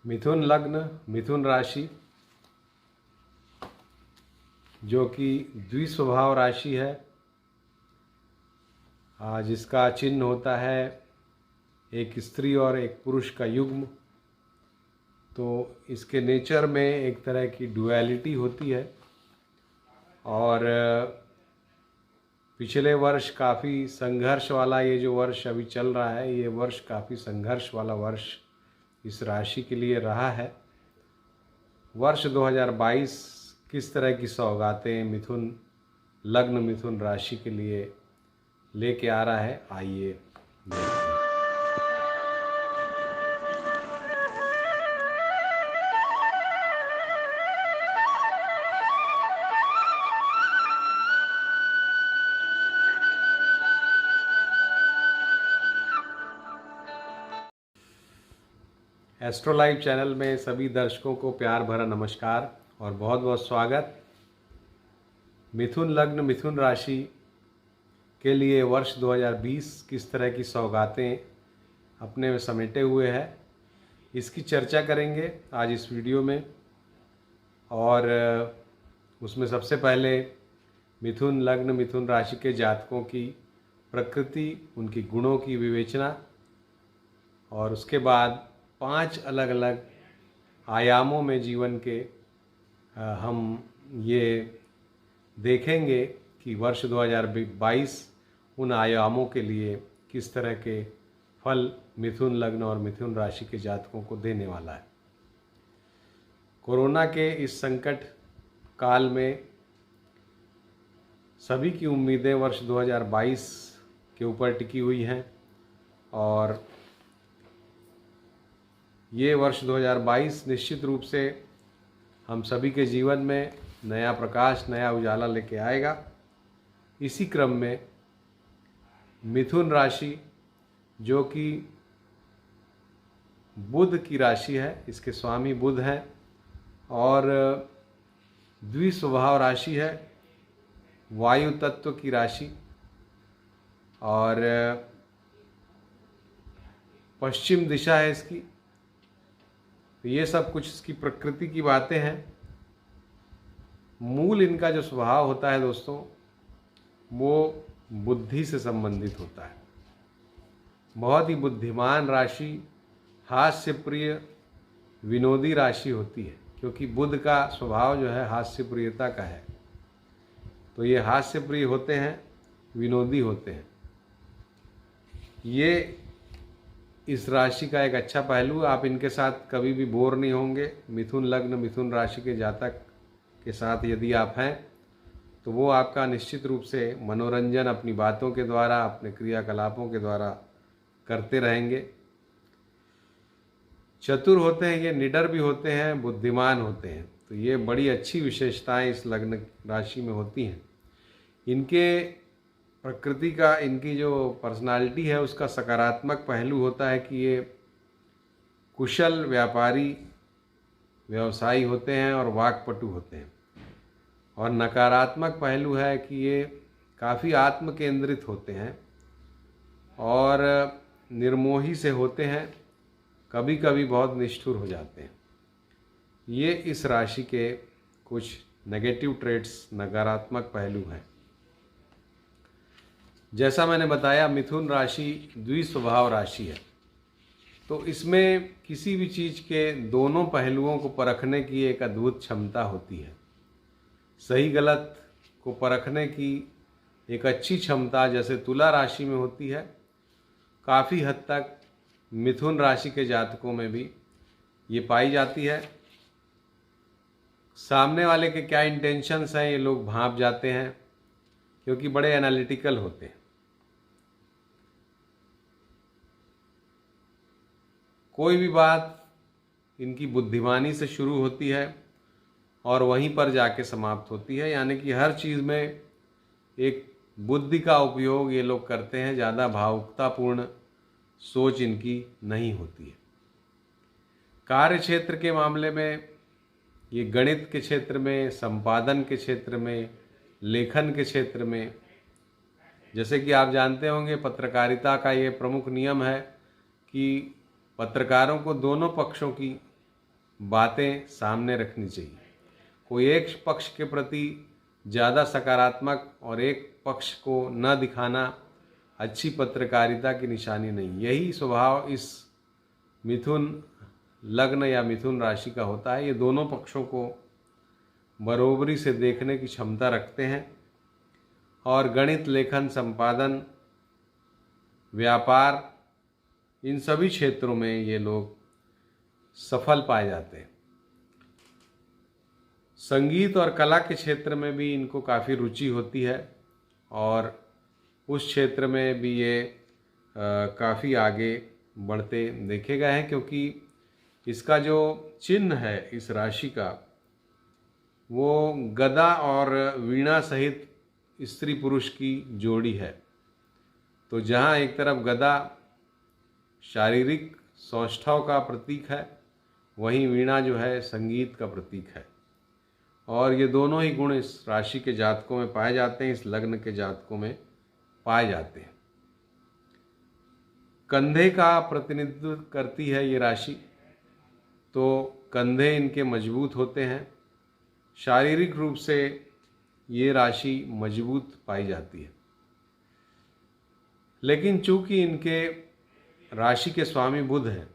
मिथुन लग्न मिथुन राशि जो कि द्विस्वभाव राशि है, जिसका चिन्ह होता है एक स्त्री और एक पुरुष का युग्म। तो इसके नेचर में एक तरह की डुअलिटी होती है और पिछले वर्ष काफ़ी संघर्ष वाला, ये जो वर्ष अभी चल रहा है ये वर्ष काफ़ी संघर्ष वाला वर्ष इस राशि के लिए रहा है। वर्ष 2022 किस तरह की सौगातें मिथुन लग्न मिथुन राशि के लिए लेके आ रहा है, आइए देखते हैं। एस्ट्रो लाइव चैनल में सभी दर्शकों को प्यार भरा नमस्कार और बहुत बहुत स्वागत। मिथुन लग्न मिथुन राशि के लिए वर्ष 2020 किस तरह की सौगातें अपने में समेटे हुए है, इसकी चर्चा करेंगे आज इस वीडियो में। और उसमें सबसे पहले मिथुन लग्न मिथुन राशि के जातकों की प्रकृति, उनकी गुणों की विवेचना, और उसके बाद 5 अलग अलग आयामों में जीवन के हम ये देखेंगे कि वर्ष 2022 उन आयामों के लिए किस तरह के फल मिथुन लग्न और मिथुन राशि के जातकों को देने वाला है। कोरोना के इस संकट काल में सभी की उम्मीदें वर्ष 2022 के ऊपर टिकी हुई हैं और ये वर्ष 2022 निश्चित रूप से हम सभी के जीवन में नया प्रकाश, नया उजाला लेके आएगा। इसी क्रम में मिथुन राशि जो कि बुध की राशि है, इसके स्वामी बुध हैं और द्विस्वभाव राशि है, वायु तत्व की राशि और पश्चिम दिशा है इसकी। तो ये सब कुछ इसकी प्रकृति की बातें हैं। मूल इनका जो स्वभाव होता है दोस्तों, वो बुद्धि से संबंधित होता है। बहुत ही बुद्धिमान राशि, हास्य प्रिय, विनोदी राशि होती है, क्योंकि बुध का स्वभाव जो है हास्य प्रियता का है। तो ये हास्य प्रिय होते हैं, विनोदी होते हैं। ये इस राशि का एक अच्छा पहलू। आप इनके साथ कभी भी बोर नहीं होंगे। मिथुन लग्न मिथुन राशि के जातक के साथ यदि आप हैं तो वो आपका निश्चित रूप से मनोरंजन अपनी बातों के द्वारा, अपने क्रियाकलापों के द्वारा करते रहेंगे। चतुर होते हैं ये, निडर भी होते हैं, बुद्धिमान होते हैं। तो ये बड़ी अच्छी विशेषताएं इस लग्न राशि में होती हैं। इनके प्रकृति का, इनकी जो पर्सनालिटी है उसका सकारात्मक पहलू होता है कि ये कुशल व्यापारी, व्यवसायी होते हैं और वाक्पटु होते हैं। और नकारात्मक पहलू है कि ये काफ़ी आत्म केंद्रित होते हैं और निर्मोही से होते हैं, कभी कभी बहुत निष्ठुर हो जाते हैं। ये इस राशि के कुछ नेगेटिव ट्रेड्स, नकारात्मक पहलू हैं। जैसा मैंने बताया, मिथुन राशि द्विस्वभाव राशि है, तो इसमें किसी भी चीज़ के दोनों पहलुओं को परखने की एक अद्भुत क्षमता होती है। सही गलत को परखने की एक अच्छी क्षमता जैसे तुला राशि में होती है, काफ़ी हद तक मिथुन राशि के जातकों में भी ये पाई जाती है। सामने वाले के क्या इंटेंशंस हैं ये लोग भांप जाते हैं, क्योंकि बड़े एनालिटिकल होते हैं। कोई भी बात इनकी बुद्धिमानी से शुरू होती है और वहीं पर जाके समाप्त होती है। यानी कि हर चीज़ में एक बुद्धि का उपयोग ये लोग करते हैं, ज़्यादा भावुकतापूर्ण सोच इनकी नहीं होती है। कार्य क्षेत्र के मामले में ये गणित के क्षेत्र में, संपादन के क्षेत्र में, लेखन के क्षेत्र में, जैसे कि आप जानते होंगे पत्रकारिता का ये प्रमुख नियम है कि पत्रकारों को दोनों पक्षों की बातें सामने रखनी चाहिए। कोई एक पक्ष के प्रति ज़्यादा सकारात्मक और एक पक्ष को न दिखाना अच्छी पत्रकारिता की निशानी नहीं। यही स्वभाव इस मिथुन लग्न या मिथुन राशि का होता है। ये दोनों पक्षों को बरोबरी से देखने की क्षमता रखते हैं और गणित, लेखन, संपादन, व्यापार, इन सभी क्षेत्रों में ये लोग सफल पाए जाते हैं। संगीत और कला के क्षेत्र में भी इनको काफ़ी रुचि होती है और उस क्षेत्र में भी ये काफ़ी आगे बढ़ते देखे गए हैं, क्योंकि इसका जो चिन्ह है इस राशि का वो गदा और वीणा सहित स्त्री पुरुष की जोड़ी है। तो जहाँ एक तरफ गदा शारीरिक सौष्ठव का प्रतीक है, वहीं वीणा जो है संगीत का प्रतीक है। और ये दोनों ही गुण इस राशि के जातकों में पाए जाते हैं, इस लग्न के जातकों में पाए जाते हैं। कंधे का प्रतिनिधित्व करती है ये राशि, तो कंधे इनके मजबूत होते हैं। शारीरिक रूप से ये राशि मजबूत पाई जाती है। लेकिन चूंकि इनके राशि के स्वामी बुध हैं,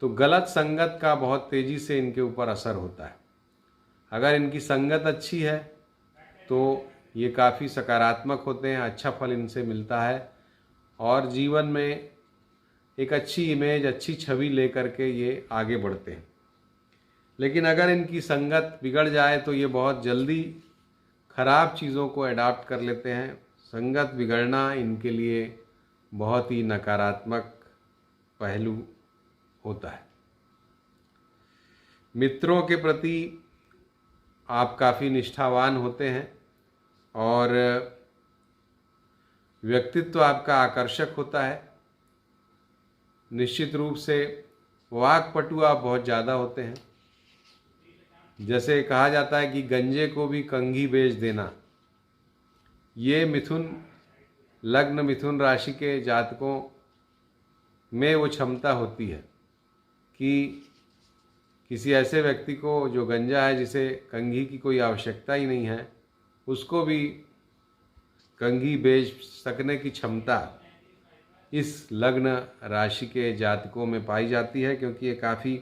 तो गलत संगत का बहुत तेजी से इनके ऊपर असर होता है। अगर इनकी संगत अच्छी है तो ये काफ़ी सकारात्मक होते हैं, अच्छा फल इनसे मिलता है और जीवन में एक अच्छी इमेज, अच्छी छवि लेकर के ये आगे बढ़ते हैं। लेकिन अगर इनकी संगत बिगड़ जाए तो ये बहुत जल्दी खराब चीज़ों को अडॉप्ट कर लेते हैं। संगत बिगड़ना इनके लिए बहुत ही नकारात्मक पहलू होता है। मित्रों के प्रति आप काफ़ी निष्ठावान होते हैं और व्यक्तित्व आपका आकर्षक होता है। निश्चित रूप से वाक्पटु आप बहुत ज़्यादा होते हैं। जैसे कहा जाता है कि गंजे को भी कंघी बेच देना, ये मिथुन लग्न मिथुन राशि के जातकों में वो क्षमता होती है कि किसी ऐसे व्यक्ति को जो गंजा है, जिसे कंघी की कोई आवश्यकता ही नहीं है, उसको भी कंघी बेच सकने की क्षमता इस लग्न राशि के जातकों में पाई जाती है, क्योंकि ये काफ़ी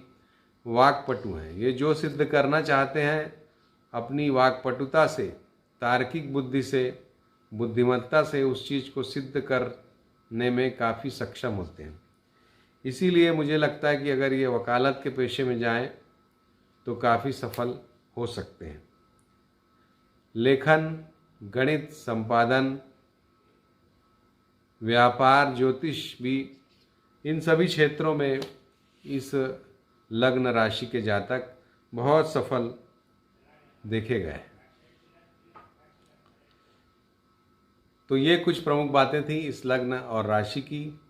वाक्पटु हैं। ये जो सिद्ध करना चाहते हैं अपनी वाक्पटुता से, तार्किक बुद्धि से, बुद्धिमत्ता से उस चीज़ को सिद्ध करने में काफ़ी सक्षम होते हैं। इसीलिए मुझे लगता है कि अगर ये वकालत के पेशे में जाएं तो काफ़ी सफल हो सकते हैं। लेखन, गणित, संपादन, व्यापार, ज्योतिष भी, इन सभी क्षेत्रों में इस लग्न राशि के जातक बहुत सफल देखे गए। तो ये कुछ प्रमुख बातें थी इस लग्न और राशि की।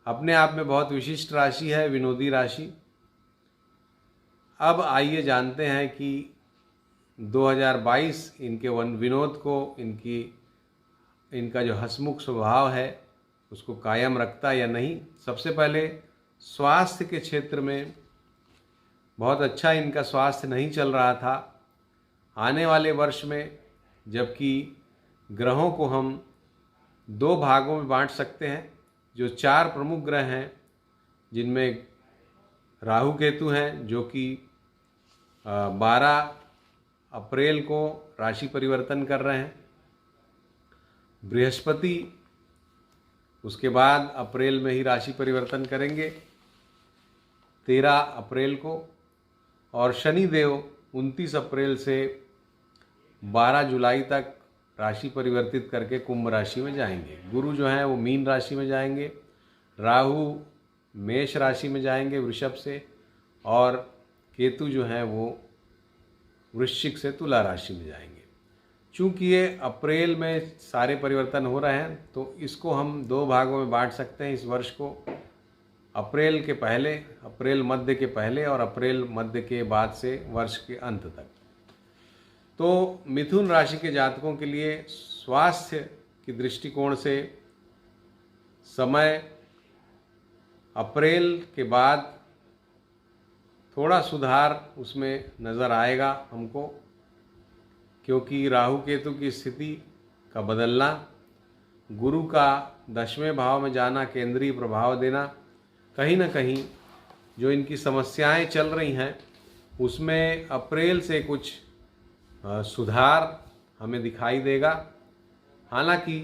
अपने आप में बहुत विशिष्ट राशि है, विनोदी राशि। अब आइए जानते हैं कि 2022 इनके विनोद को, इनका जो हंसमुख स्वभाव है उसको कायम रखता या नहीं। सबसे पहले स्वास्थ्य के क्षेत्र में बहुत अच्छा इनका स्वास्थ्य नहीं चल रहा था। आने वाले वर्ष में, जबकि ग्रहों को हम 2 भागों में बांट सकते हैं, जो 4 प्रमुख ग्रह हैं जिनमें राहु केतु हैं, जो कि 12 अप्रैल को राशि परिवर्तन कर रहे हैं। बृहस्पति उसके बाद अप्रैल में ही राशि परिवर्तन करेंगे 13 अप्रैल को, और शनिदेव 29 अप्रैल से 12 जुलाई तक राशि परिवर्तित करके कुंभ राशि में जाएंगे। गुरु जो हैं वो मीन राशि में जाएंगे, राहु मेष राशि में जाएंगे वृषभ से, और केतु जो हैं वो वृश्चिक से तुला राशि में जाएंगे। चूँकि ये अप्रैल में सारे परिवर्तन हो रहे हैं तो इसको हम 2 भागों में बांट सकते हैं इस वर्ष को, अप्रैल के पहले, अप्रैल मध्य के पहले और अप्रैल मध्य के बाद से वर्ष के अंत तक। तो मिथुन राशि के जातकों के लिए स्वास्थ्य की दृष्टिकोण से समय अप्रैल के बाद थोड़ा सुधार उसमें नज़र आएगा हमको, क्योंकि राहु केतु की स्थिति का बदलना, गुरु का 10वें भाव में जाना, केंद्रीय प्रभाव देना, कहीं ना कहीं जो इनकी समस्याएं चल रही हैं उसमें अप्रैल से कुछ सुधार हमें दिखाई देगा। हालांकि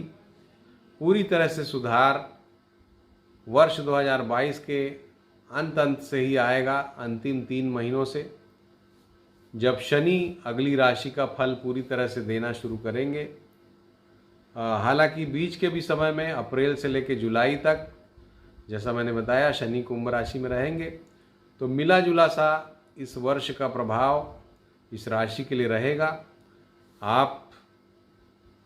पूरी तरह से सुधार वर्ष 2022 के अंत से ही आएगा, अंतिम 3 महीनों से, जब शनि अगली राशि का फल पूरी तरह से देना शुरू करेंगे। हालांकि बीच के भी समय में अप्रैल से लेकर जुलाई तक, जैसा मैंने बताया, शनि कुंभ राशि में रहेंगे, तो मिला जुला सा इस वर्ष का प्रभाव इस राशि के लिए रहेगा। आप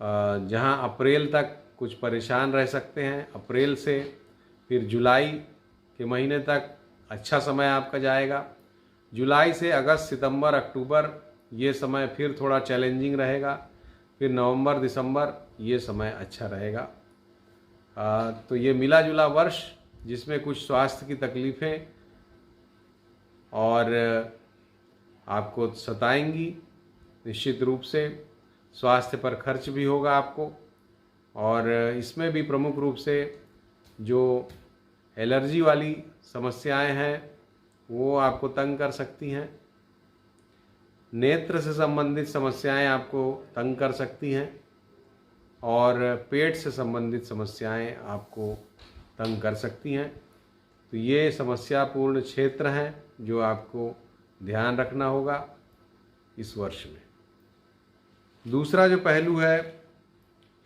जहां अप्रैल तक कुछ परेशान रह सकते हैं, अप्रैल से फिर जुलाई के महीने तक अच्छा समय आपका जाएगा। जुलाई से अगस्त, सितंबर, अक्टूबर ये समय फिर थोड़ा चैलेंजिंग रहेगा। फिर नवंबर, दिसंबर ये समय अच्छा रहेगा। तो ये मिला जुला वर्ष जिसमें कुछ स्वास्थ्य की तकलीफ़ें और आपको सताएंगी, निश्चित रूप से स्वास्थ्य पर खर्च भी होगा आपको। और इसमें भी प्रमुख रूप से जो एलर्जी वाली समस्याएं हैं वो आपको तंग कर सकती हैं, नेत्र से संबंधित समस्याएं आपको तंग कर सकती हैं, और पेट से संबंधित समस्याएं आपको तंग कर सकती हैं। तो ये समस्यापूर्ण क्षेत्र हैं जो आपको ध्यान रखना होगा इस वर्ष में। दूसरा जो पहलू है,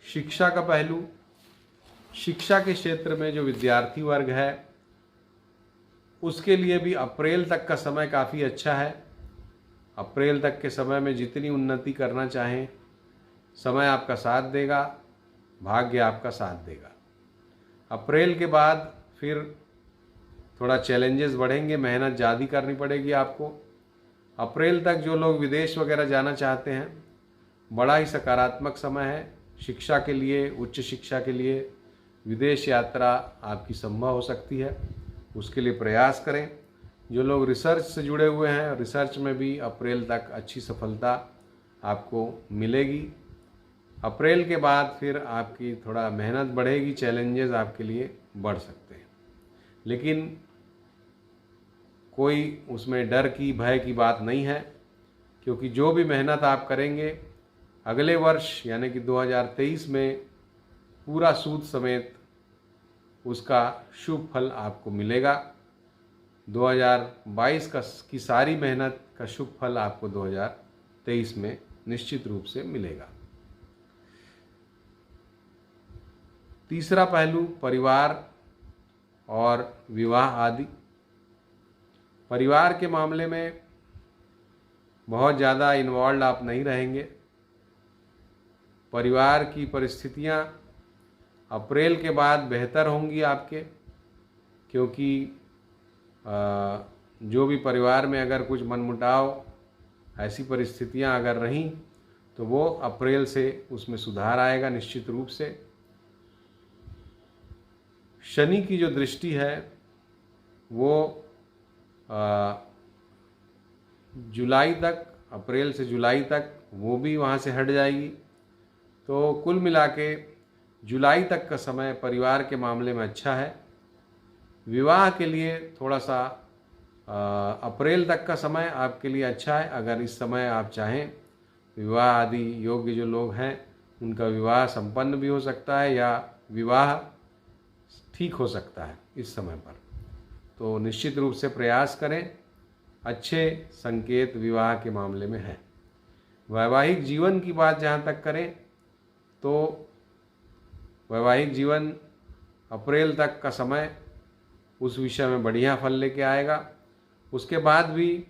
शिक्षा का पहलू। शिक्षा के क्षेत्र में जो विद्यार्थी वर्ग है उसके लिए भी अप्रैल तक का समय काफ़ी अच्छा है। अप्रैल तक के समय में जितनी उन्नति करना चाहें, समय आपका साथ देगा, भाग्य आपका साथ देगा। अप्रैल के बाद फिर थोड़ा चैलेंजेस बढ़ेंगे, मेहनत ज़्यादा करनी पड़ेगी आपको। अप्रैल तक जो लोग विदेश वगैरह जाना चाहते हैं, बड़ा ही सकारात्मक समय है शिक्षा के लिए। उच्च शिक्षा के लिए विदेश यात्रा आपकी संभव हो सकती है, उसके लिए प्रयास करें। जो लोग रिसर्च से जुड़े हुए हैं, रिसर्च में भी अप्रैल तक अच्छी सफलता आपको मिलेगी। अप्रैल के बाद फिर आपकी थोड़ा मेहनत बढ़ेगी, चैलेंजेस आपके लिए बढ़ सकते हैं, लेकिन कोई उसमें डर की, भय की बात नहीं है, क्योंकि जो भी मेहनत आप करेंगे अगले वर्ष यानी कि 2023 में पूरा सूद समेत उसका शुभ फल आपको मिलेगा। 2022 की सारी मेहनत का शुभ फल आपको 2023 में निश्चित रूप से मिलेगा। तीसरा पहलू, परिवार और विवाह आदि। परिवार के मामले में बहुत ज़्यादा इन्वॉल्व आप नहीं रहेंगे। परिवार की परिस्थितियां अप्रैल के बाद बेहतर होंगी आपके, क्योंकि जो भी परिवार में अगर कुछ मनमुटाव, ऐसी परिस्थितियां अगर रहीं तो वो अप्रैल से उसमें सुधार आएगा निश्चित रूप से। शनि की जो दृष्टि है वो जुलाई तक, अप्रैल से जुलाई तक वो भी वहाँ से हट जाएगी। तो कुल मिला के जुलाई तक का समय परिवार के मामले में अच्छा है। विवाह के लिए थोड़ा सा अप्रैल तक का समय आपके लिए अच्छा है। अगर इस समय आप चाहें, विवाह आदि योग्य जो लोग हैं उनका विवाह संपन्न भी हो सकता है या विवाह ठीक हो सकता है इस समय पर। तो निश्चित रूप से प्रयास करें, अच्छे संकेत विवाह के मामले में है। वैवाहिक जीवन की बात जहाँ तक करें तो वैवाहिक जीवन अप्रैल तक का समय उस विषय में बढ़िया फल लेके आएगा। उसके बाद भी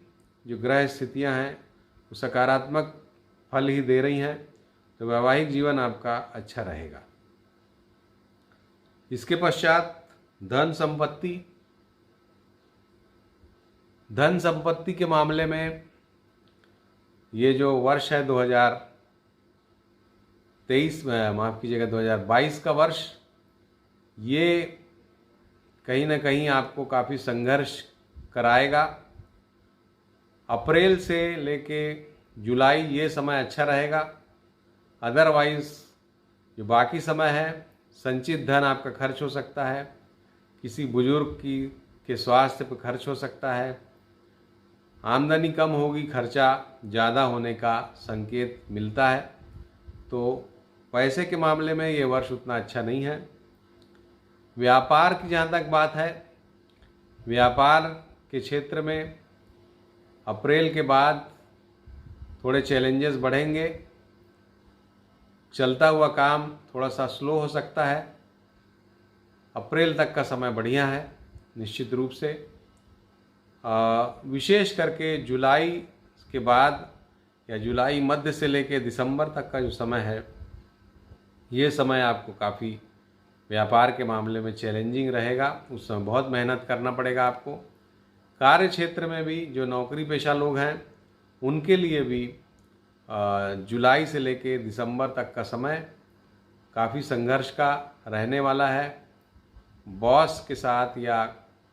जो ग्रह स्थितियां हैं वो सकारात्मक फल ही दे रही हैं, तो वैवाहिक जीवन आपका अच्छा रहेगा। इसके पश्चात धन संपत्ति के मामले में ये जो वर्ष है 2022 का वर्ष, ये कहीं ना कहीं आपको काफ़ी संघर्ष कराएगा। अप्रैल से लेके जुलाई ये समय अच्छा रहेगा। अदरवाइज़ जो बाकी समय है, संचित धन आपका खर्च हो सकता है, किसी बुजुर्ग के स्वास्थ्य पर खर्च हो सकता है, आमदनी कम होगी, खर्चा ज़्यादा होने का संकेत मिलता है। तो पैसे के मामले में ये वर्ष उतना अच्छा नहीं है। व्यापार की जहाँ तक बात है, व्यापार के क्षेत्र में अप्रैल के बाद थोड़े चैलेंजेस बढ़ेंगे। चलता हुआ काम थोड़ा सा स्लो हो सकता है। अप्रैल तक का समय बढ़िया है निश्चित रूप से। विशेष करके जुलाई के बाद या जुलाई मध्य से लेकर दिसंबर तक का जो समय है, ये समय आपको काफ़ी व्यापार के मामले में चैलेंजिंग रहेगा। उस समय बहुत मेहनत करना पड़ेगा आपको। कार्य क्षेत्र में भी जो नौकरी पेशा लोग हैं, उनके लिए भी जुलाई से लेकर दिसंबर तक का समय काफ़ी संघर्ष का रहने वाला है। बॉस के साथ या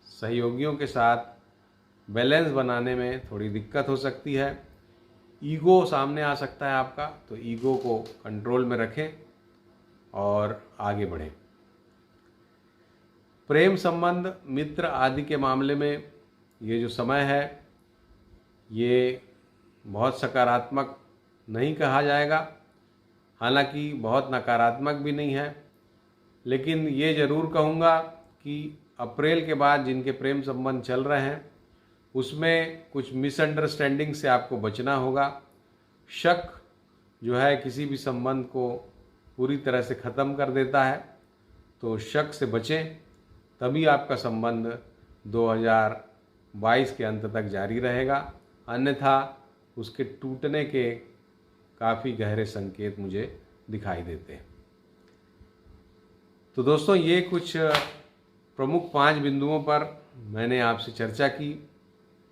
सहयोगियों के साथ बैलेंस बनाने में थोड़ी दिक्कत हो सकती है। ईगो सामने आ सकता है आपका, तो ईगो को कंट्रोल में रखें और आगे बढ़ें। प्रेम संबंध, मित्र आदि के मामले में ये जो समय है, ये बहुत सकारात्मक नहीं कहा जाएगा, हालांकि बहुत नकारात्मक भी नहीं है। लेकिन ये ज़रूर कहूँगा कि अप्रैल के बाद जिनके प्रेम संबंध चल रहे हैं, उसमें कुछ मिसअंडरस्टैंडिंग से आपको बचना होगा। शक जो है किसी भी संबंध को पूरी तरह से ख़त्म कर देता है, तो शक से बचें, तभी आपका संबंध 2022 के अंत तक जारी रहेगा। अन्यथा उसके टूटने के काफ़ी गहरे संकेत मुझे दिखाई देते हैं। तो दोस्तों, ये कुछ प्रमुख 5 बिंदुओं पर मैंने आपसे चर्चा की।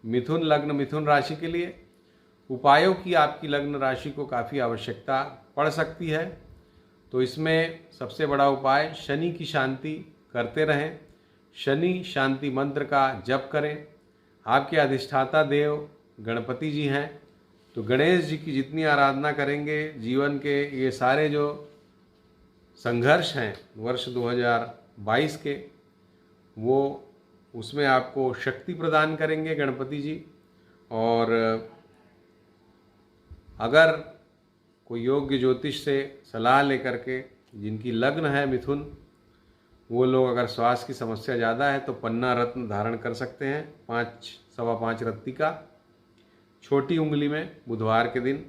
मिथुन लग्न, मिथुन राशि के लिए उपायों की आपकी लग्न राशि को काफ़ी आवश्यकता पड़ सकती है। तो इसमें सबसे बड़ा उपाय, शनि की शांति करते रहें। शनि शांति मंत्र का जप करें। आपके अधिष्ठाता देव गणपति जी हैं, तो गणेश जी की जितनी आराधना करेंगे, जीवन के ये सारे जो संघर्ष हैं वर्ष 2022 के, वो उसमें आपको शक्ति प्रदान करेंगे गणपति जी। और अगर कोई योग्य ज्योतिष से सलाह लेकर के, जिनकी लग्न है मिथुन, वो लोग अगर स्वास्थ्य की समस्या ज़्यादा है तो पन्ना रत्न धारण कर सकते हैं, 5 सवा 5 रत्ती का, छोटी उंगली में, बुधवार के दिन।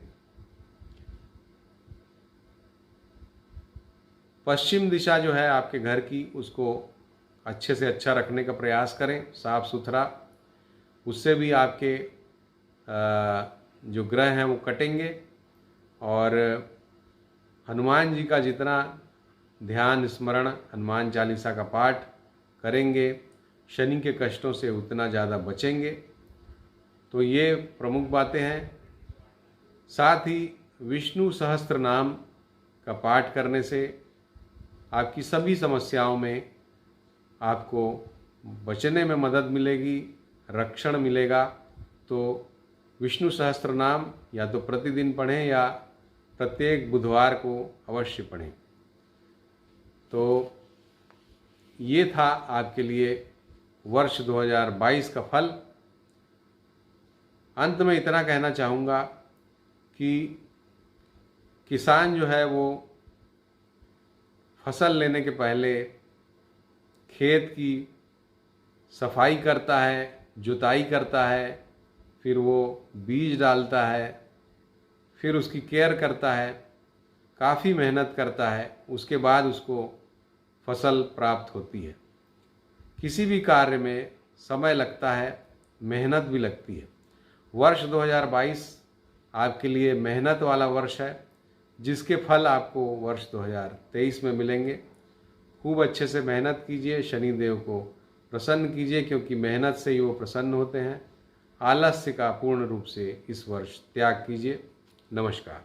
पश्चिम दिशा जो है आपके घर की, उसको अच्छे से अच्छा रखने का प्रयास करें, साफ सुथरा। उससे भी आपके जो ग्रह हैं वो कटेंगे। और हनुमान जी का जितना ध्यान स्मरण, हनुमान चालीसा का पाठ करेंगे, शनि के कष्टों से उतना ज़्यादा बचेंगे। तो ये प्रमुख बातें हैं। साथ ही विष्णु सहस्त्र नाम का पाठ करने से आपकी सभी समस्याओं में आपको बचने में मदद मिलेगी, रक्षण मिलेगा। तो विष्णु सहस्त्र नाम या तो प्रतिदिन पढ़ें या प्रत्येक बुधवार को अवश्य पढ़ें। तो ये था आपके लिए वर्ष 2022 का फल। अंत में इतना कहना चाहूँगा कि किसान जो है वो फसल लेने के पहले खेत की सफाई करता है, जुताई करता है, फिर वो बीज डालता है, फिर उसकी केयर करता है, काफ़ी मेहनत करता है, उसके बाद उसको फसल प्राप्त होती है। किसी भी कार्य में समय लगता है, मेहनत भी लगती है। वर्ष 2022 आपके लिए मेहनत वाला वर्ष है, जिसके फल आपको वर्ष 2023 में मिलेंगे। खूब अच्छे से मेहनत कीजिए, शनि देव को प्रसन्न कीजिए, क्योंकि मेहनत से ही वो प्रसन्न होते हैं। आलस्य का पूर्ण रूप से इस वर्ष त्याग कीजिए। नमस्कार।